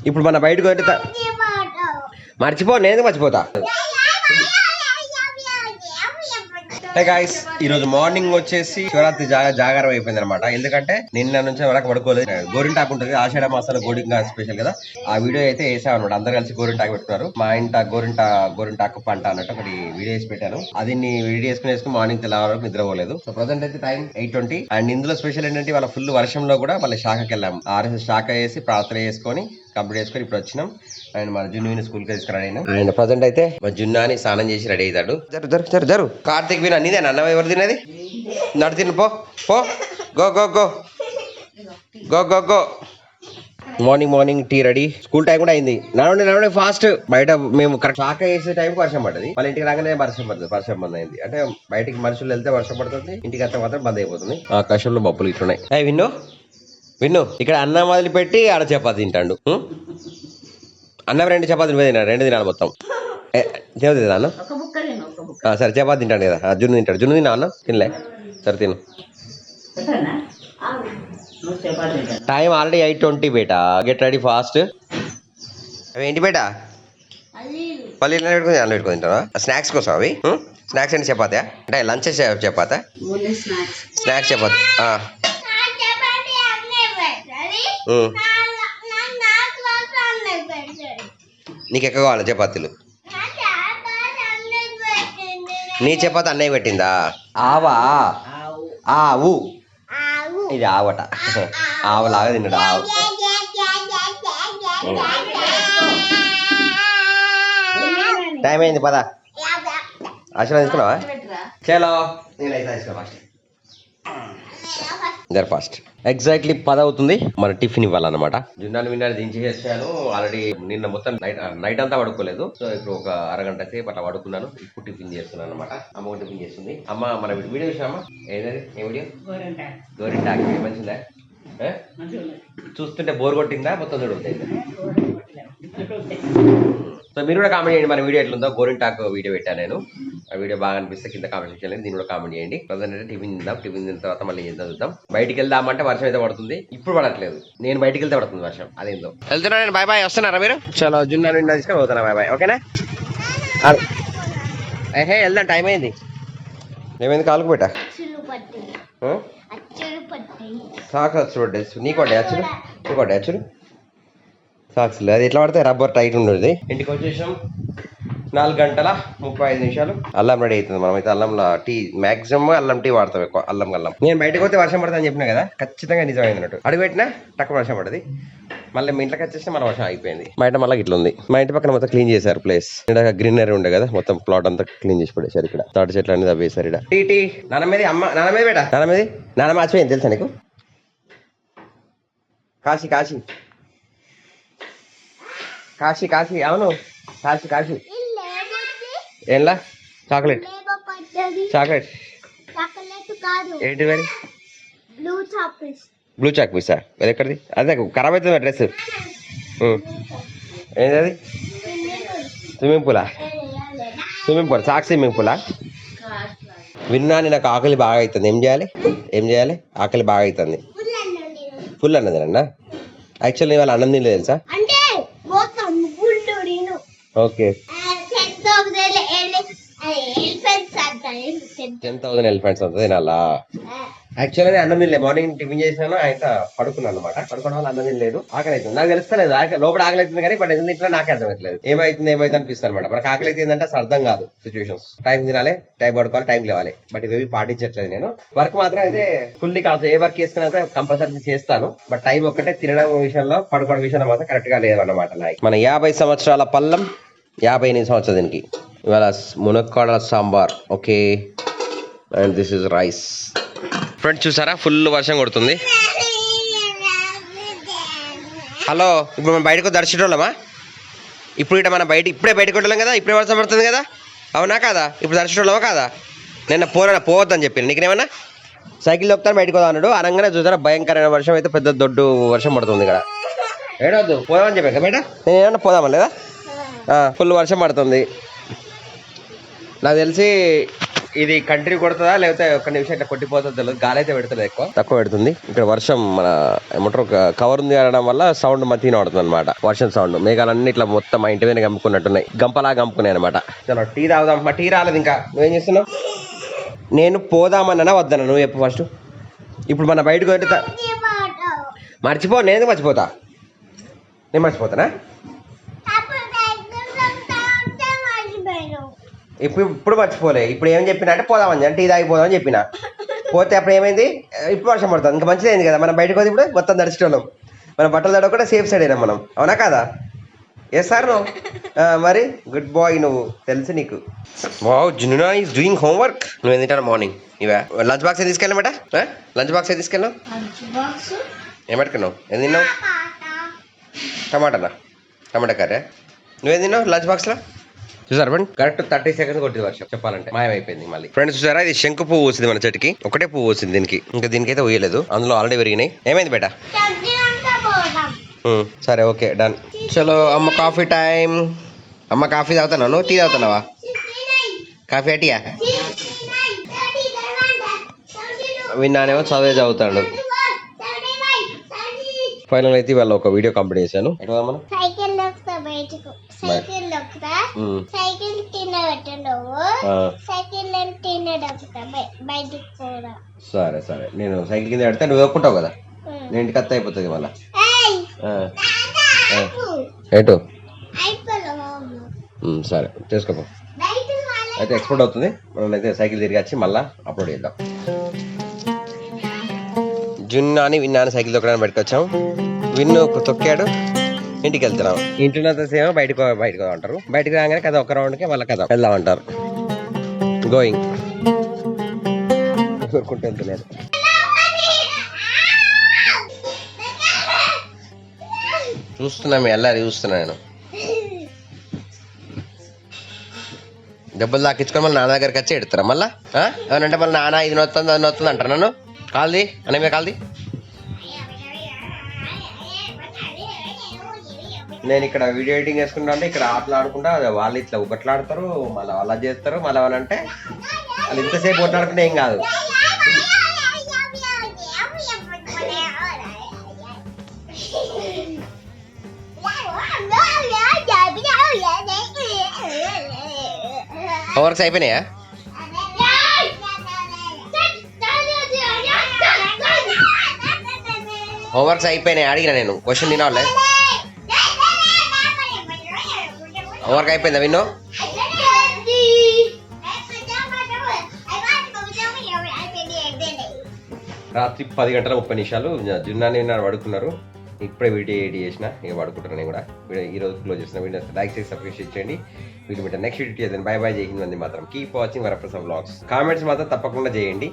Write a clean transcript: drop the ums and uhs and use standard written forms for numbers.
ఇప్పుడు మన బయటకు వచ్చి మర్చిపో, నేను మర్చిపోతా. గాయస్ ఈరోజు మార్నింగ్ వచ్చేసి శివరాత్రి జాగారం అయిపోయింది అనమాట. ఎందుకంటే నిన్న నుంచి వరకు పడుకోలేదు. గోరింటాకు ఉంటుంది, ఆషాఢ మాసాల గోరింటా స్పెషల్ కదా. ఆ వీడియో అయితే వేసాం అనమాట. అందరు కలిసి గోరింటాకు పెట్టుకున్నారు. మా ఇంట గోరింటాకు పంట అన్నట్టు ఒకటి వీడియో వేసి పెట్టాను. అది వీడియో వేసుకుని మార్నింగ్ తెల్లవారు వరకు నిద్రపోలేదు. సో ప్రజెంట్ అయితే టైం 8:20. అండ్ ఇందులో స్పెషల్ ఏంటంటే వాళ్ళ ఫుల్ వర్షంలో కూడా వాళ్ళ శాఖకి వెళ్ళాము. RSS శాఖ వేసి ప్రార్థన చేసుకొని కంప్లీట్ చేసుకొని ఇప్పుడు వచ్చినాం. ఆయన మన జున్ను స్కూల్కి తీసుకురాడు. ఆయన ప్రజెంట్ అయితే మా జున్నాని స్నానం చేసి రెడీ అవుతాడు. జరు కార్తీక్ వినా నీదేనా అన్నం ఎవరు తినేది? నడు తిను పో పో. Go go go go go go. Morning tea ready. School time కూడా అయింది. నడవండి ఫాస్ట్. బయట మేము కరెక్ట్ శాఖ వేసే టైంకి వర్షం పడ్డది. వాళ్ళ ఇంటికి రాగానే వర్షం బంద్ అయింది. అంటే బయటికి మనుషులు వెళ్తే వర్షం పడుతుంది, ఇంటికి వస్తే మాత్రం బంద్ అయిపోతుంది. ఆకాశంలో బొబ్బులు ఇట్లున్నాయి. విన్ను ఇక్కడ అన్నం వదిలి పెట్టి ఆడ చపాతి తింటాడు. అన్నం 2 చపాతీలు తినాడు. 2 తినాలి మొత్తం. తినదు అన్న. సరే చపాతి తింటాడు కదా. జున్ను తింటాడు. జున్ను తిన్నా అన్న? తినలే. సరే తిను. టైం ఆల్రెడీ 8:20 బేటా. Get ready fast. అవి ఏంటి బేటా? పల్లి పెట్టుకుని అన్నం పెట్టుకుని తింటావా? స్నాక్స్ కోసం అవి. స్నాక్స్ అంటే చపాతా? అంటే లంచ్ చపాతా? స్నాక్స్ చపాతి. నీకు ఎక్కడ కావాలి చపాతీలు? నీ చపాతి అన్నయ్య పెట్టిందా? ఆవా? ఆవు. ఇది ఆవట. ఆవులాగా తిన్నాడు. ఆవు. టైం అయింది పదా. ఆశీర్వాదం తీసుకున్నావా? చలో నేనైతే తీసుకున్నా ఫాస్ట్. ఇద్దరు ఫాస్ట్. ఎగ్జాక్ట్లీ 10 అవుతుంది. మన టిఫిన్ ఇవ్వాలన్నమాట. జున్నాను దించి చేసాను ఆల్రెడీ. నిన్న మొత్తం నైట్ అంతా పడుకోలేదు. సో ఇప్పుడు ఒక అరగంట సేపు అట్లా పడుకున్నాను. ఇప్పుడు టిఫిన్ చేస్తున్నాను అనమాట. అమ్మ టిఫిన్ చేస్తుంది. అమ్మ మన వీడియో చూసామా? ఏదది? ఏ వీడియో? గోరింటాకు. మంచిదా? చూస్తుంటే బోర్ కొట్టిందా? మొత్తం చూడుతుంది. సో మీరు కూడా కామెంట్ చేయండి మన వీడియో ఎట్లుందో. గోరింటాకు వీడియో పెట్టాను నేను. ఆ వీడియో బాగా అనిపిస్తే కింద కామెంట్ సెక్షన్ దీన్ని కూడా కామెంట్ చేయండి. ప్రజెంట్ అయితే టిఫిన్ తిందాం. టిఫిన్ తిన్న తర్వాత మళ్ళీ ఏం చదువుతాం. బయటికి వెళ్దామంటే వర్షం అయితే పడుతుంది. ఇప్పుడు పడట్లేదు. నేను బయటికి వెళ్తే పడుతుంది వర్షం. అదేందో వెళ్తున్నా నేను. బాయ్ వస్తున్నారా మీరు? చలో జున్నా తీసుకొని పోతున్నా. బాయ్ ఓకేనా? హే వెళ్దాం. టైం అయింది. ఏమైంది? కాలుకు పెట్టా సాక్స్ అచ్చులు పడ్డాయి. నీకు పడ్డాయి అచ్చులు? నీకు పడ్డాయి అచ్చులు? సాక్స్ లేదు. అది ఎట్లా పడితే రబ్బర్ టైట్ ఉండేది. ఇంటికి వచ్చేసాం. 4:35. అల్లం రెడీ అవుతుంది. మనం అయితే అల్లంలో టీ మాక్సిమం అల్లం టీ వాడతాం ఎక్కువ. అల్లం నేను బయటకు పోతే వర్షం పడుతుంది అని చెప్పినా కదా. ఖచ్చితంగా నిజమైంది అన్నట్టు. అడుగు పెట్టినా తక్కువ వర్షం పడుతుంది. మళ్ళీ మీ ఇంట్లోకి వచ్చేస్తే మన వర్షం అయిపోయింది. బయట మళ్ళీ ఇట్లా ఉంది. మా ఇంటి పక్కన మొత్తం క్లీన్ చేశారు ప్లేస్. ఇక్కడ గ్రీనరీ ఉండే కదా, మొత్తం ప్లాట్ అంతా క్లీన్ చేసి పడేశారు. ఇక్కడ తాటి చెట్లు అనేది అవ్వేశారు. ఇక్కడ టీ నాన్నమేది. అమ్మ నాన్నమేది బేట. నాన్న మర్చిపోయింది తెలుసా నీకు? కాశీ అవును. కాశీ ఏంలా? చాక్లెట్ ఏంటి మరి? Blue chalk Pisa? అది ఎక్కడిది? అదే ఖరాబ్ అవుతుంది డ్రెస్. ఏంటి అది? స్విమ్మింగ్ పూల్ సాక్ స్విమ్మింగ్ పూలా? విన్నాను. నాకు ఆకలి బాగా అవుతుంది. ఏం చేయాలి? ఆకలి బాగా అవుతుంది. ఫుల్ అన్నది అన్న. యాక్చువల్లీ వాళ్ళ అన్నం తినలేదు తెలుసా? ఓకే 10,000 ఎలిఫెంట్స్ అంతా తినాలా? యాక్చువల్గా అన్నం తినలేదు. మార్నింగ్ టిఫిన్ చేసినాను. ఆయన పడుకున్నాను అనమాట. పడుకోవడం వల్ల అన్నం తినలేదు. ఆకలి అవుతుంది. నాకు తెలుస్తలేదు లోపల ఆకలి అవుతుంది కానీ బట్ ఎందుకు తింటున్నా నాకే అర్థమవుతలేదు. ఏమైతుంది అనిపిస్తుంది అనమాట. మనకు ఆకలి అయితే ఏంటంటే అసలు అర్థం కాదు సిచ్యువేషన్స్. టైం తినాలి, టైం పడుకోవాలి, టైం లేవాలి. బట్ ఇవి పాటించట్లేదు నేను. వర్క్ మాత్రం అయితే ఫుల్లీ కాదు. ఏ వర్క్ చేసుకున్నా కంపల్సరీ చేస్తాను. బట్ టైం ఒక్కటే తినడం విషయంలో, పడుకోవడం విషయంలో మాత్రం కరెక్ట్ గా లేదు అనమాట. మన 50 సంవత్సరాల పల్లం 58 సంవత్సరాల దీనికి. ఇవాళ మునక్కాడల sambar. Okay. And this is rice. Friends చూసారా ఫుల్ వర్షం కొడుతుంది. హలో, ఇప్పుడు మనం బయటకు దర్శించోళ్ళమా? ఇప్పుడు ఇట్లా మనం ఇప్పుడే బయటకు వెళ్ళాం కదా. ఇప్పుడే వర్షం పడుతుంది కదా, అవునా కాదా? ఇప్పుడు దర్శించోళ్ళమా కాదా? నిన్న పోవద్దని చెప్పాను నీకునేమన్నా. సైకిల్ దొక్కుతాను బయటకు పోదా అన్నాడు. అనగానే చూసారా భయంకరమైన వర్షం అయితే పెద్ద దొడ్డు వర్షం పడుతుంది ఇక్కడ. ఏడవద్దు పోదామని చెప్పాను బయట. నేను ఏమన్నా పోదామా లేదా? ఫుల్ వర్షం పడుతుంది. నాకు తెలిసి ఇది కంటిన్యూ కొడుతుందా లేకపోతే ఒక నిమిషం ఇట్లా కొట్టిపోతుందో తెలియదు. గాలి అయితే పెడుతుంది, ఎక్కువ తక్కువ పెడుతుంది. ఇక్కడ వర్షం మన ఏమంటారు కవర్ ఉంది అనడం వల్ల సౌండ్ మంచిగా పడుతుంది అనమాట. వర్షం సౌండ్. మేఘాలన్నీ ఇట్లా మొత్తం మా ఇంటి మీద గమ్ముకున్నట్టున్నాయి, గంపలా గమ్ముకున్నాయి అనమాట. చలో టీ తాగుదాం. మా టీ రాలేదు ఇంకా. నువ్వేం చేస్తున్నావు? నేను పోదామన్నా వద్దన్నా నువ్వు చెప్పు ఫస్ట్. ఇప్పుడు మన బయటకు వెళ్తే మర్చిపో. నేను ఎందుకు మర్చిపోతా? నేను మర్చిపోతానా? ఇప్పుడు మర్చిపోలే. ఇప్పుడు ఏం చెప్పినా అంటే పోదామని టీ తాగిపోదామని చెప్పిన. పోతే అప్పుడు ఏమైంది? ఇప్పుడు వర్షం పడుతుంది. ఇంకా మంచిదైంది కదా, మనం బయటకు పోతే ఇప్పుడు మొత్తం తడిచేటోళ్ళం. మన బట్టలు తడవకుండా సేఫ్ సైడ్ అయినా మనం, అవునా కాదా? ఏ సార్ నువ్వు మరి గుడ్ బాయ్, నువ్వు తెలుసు నీకు. Wow, Junna is doing homework. నువ్వు తింటాను మార్నింగ్ ఇవే. లంచ్ బాక్స్ తీసుకెళ్ళామట. లంచ్ బాక్స్ తీసుకెళ్ళావు? ఏం పెట్టుకున్నావు? ఏం తిన్నావు? టమాటానా? Tomato curry. నువ్వేం తిన్నావు లంచ్ బాక్స్లో? చూసారు ఫ్రెండ్, కరెక్ట్ 30 seconds కొట్టింది వర్షం. చెప్పాలంటే మాయమైపోయింది మళ్ళీ. ఫ్రెండ్స్ చూసారా, ఇది శంకు పువ్వు వచ్చింది మన చెట్టుకి. ఒకటే పువ్వు వచ్చింది దీనికి, ఇంకా దీనికైతే ఊయలేదు. అందులో ఆల్రెడీ పెరిగినాయి. ఏమైంది బేటా? సరే ఓకే డన్. చలో అమ్మ కాఫీ టైం. అమ్మ కాఫీ తాగుతున్నావు? నువ్వు టీ తాగుతున్నావా? కాఫీ అటియా? విన్నానేమో చదివే చదువుతాడు. ఫైనల్ అయితే ఇవాళ ఒక వీడియో కంప్లీట్ చేశాను. మనం సరే సరే, నేను సైకిల్ కింద పెడితే నువ్వు ఒప్పుకుంటావు కదా, నేను ఇంటికి అత్త అయిపోతుంది మళ్ళా. ఎటు? సరే చేసుకోపో. అయితే ఎక్స్పోర్ట్ అవుతుంది. మనం అయితే సైకిల్ తిరిగి వచ్చి మళ్ళీ అప్లోడ్ చేద్దాం. జున్నాని విన్నాని సైకిల్ తొక్కడానికి పెట్టుకొచ్చాం. విన్ను తొక్కాడు, ఇంటికి వెళ్తున్నాం. ఇంట్లో సేమో బయటకు అంటారు. బయటకు రాగానే కదా ఒక రౌండ్కి వాళ్ళ కదా వెళ్దామంటారు. గోయింగ్ కోరుకుంటూ వెళ్తున్నాడు. చూస్తున్నా మీ అల్లారి చూస్తున్నా నేను. దెబ్బలు తాకించుకొని మళ్ళీ నాన్న దగ్గరికి వచ్చి ఎడతారా మళ్ళీ? ఏమనంటే మళ్ళీ నాన్న ఇది నొత్తుంది అది నొత్తుంది అంటారు నన్ను. కాల్ది అనే కాల్ది. నేను ఇక్కడ వీడియో ఎడిటింగ్ చేసుకుంటా అంటే ఇక్కడ ఆటలు ఆడుకుంటా వాళ్ళు ఇట్లా ఒకట్లాడతారు, మళ్ళీ అలా చేస్తారు. మళ్ళీ అంటే వాళ్ళు ఇంతసేపు కొట్లాడుకుంటే ఏం కాదు. హోంవర్క్స్ అయిపోయినాయా? హోంవర్క్స్ అయిపోయినాయి అడిగిన నేను. క్వశ్చన్ తినాలే. హోంవర్క్ అయిపోయిందా విన్ను? రాత్రి 10:30 జున్నాని విన్నారు పడుకున్నారు. ఇప్పుడే వీడియో ఎడిట్ చేసిన, ఇక పడుకుంటాను నేను కూడా. ఈ రోజు క్లోజ్ చేసిన వీడియో లైక్ చేసి సబ్స్క్రైబ్ చేయండి. వీళ్ళు మీట నెక్స్ట్ వీడియో చేద్దాం. By by. జై హింద్. మాత్రం keep watching Varaprasad vlogs. Comments మాత్రం తప్పకుండా చేయండి.